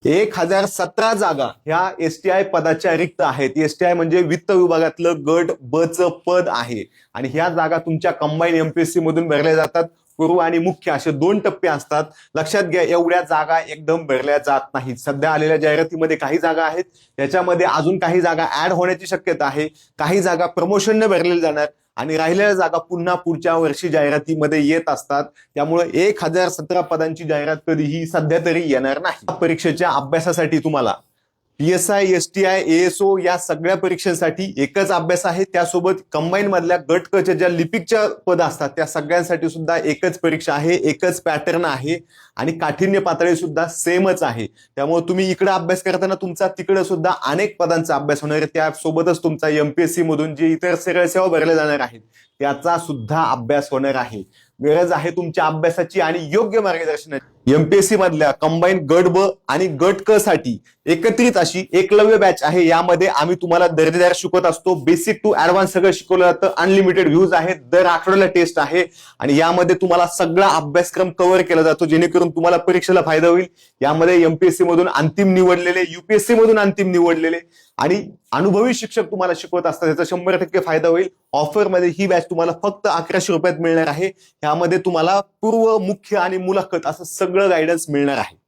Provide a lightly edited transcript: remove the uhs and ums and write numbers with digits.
1017 जागा ह्या एसटीआय पदाच्या रिक्त आहेत. एसटीआय म्हणजे वित्त विभागातलं गट ब च पद आहे आणि ह्या जागा तुमच्या कंबाईन एमपीएससी मधून भरल्या जातात. पूर्व आणि मुख्य असे 2 टप्पे असतात. लक्षात घ्या, एवढ्या जागा एकदम भरल्या जात नाहीत. सध्या आलेल्या जाहिरातीमध्ये काही जागा आहेत, त्याच्यामध्ये अजून काही जागा ऍड होण्याची शक्यता आहे. काही जागा प्रमोशनने भरलेल्या जाणार आणि राहिलेल्या जागा पुन्हा पुढच्या वर्षी जाहिरातीमध्ये येत असतात. त्यामुळे 1017 पदांची जाहिरात कधीही सध्या तरी येणार नाही. परीक्षेच्या अभ्यासासाठी तुम्हाला PSI, STI, ASO या सगळ्या परीक्षांसाठी एकच अभ्यास आहे. त्यासोबत कंबाईन मधल्या गट क च्या ज्या लिपिकच्या पद असतात त्या सगळ्यांसाठी सुद्धा एकच परीक्षा आहे, एकच पॅटर्न आहे आणि काठिण्य पातळी सुद्धा सेमच आहे. त्यामुळे तुम्ही इकडे अभ्यास करताना तुमचा तिकडे सुद्धा अनेक पदांचा अभ्यास होणार आहे. त्यासोबतच तुमचा एमपीएससी मधून जे इतर सरळ सेवा भरल्या जाणार आहेत त्याचा सुद्धा अभ्यास होणार आहे. गरज आहे तुमच्या अभ्यासाची आणि योग्य मार्गदर्शनाची. एमपीएससी मधल्या कंबाईन गट ब आणि गट क साठी एकत्रित अशी एकलव्य बॅच आहे. यामध्ये आम्ही तुम्हाला दर्जेदार शिकवत असतो. बेसिक टू ऍडव्हान्स सगळं शिकवलं जातं. अनलिमिटेड व्ह्यूज आहेत. दर आठवड्याला टेस्ट आहे आणि यामध्ये तुम्हाला सगळा अभ्यासक्रम कव्हर केला जातो जेणेकरून तुम्हाला परीक्षेला फायदा होईल. यामध्ये एमपीएससी मधून अंतिम निवडलेले, युपीएससी मधून अंतिम निवडलेले आणि अनुभवी शिक्षक तुम्हाला शिकवत असतात. त्याचा 100% फायदा होईल. ऑफर मध्ये ही बॅच तुम्हाला फक्त 1100 रुपयात मिळणार आहे. यामध्ये तुम्हाला पूर्व, मुख्य आणि मुलाखत असं सगळं गायडन्स मिळणार आहे.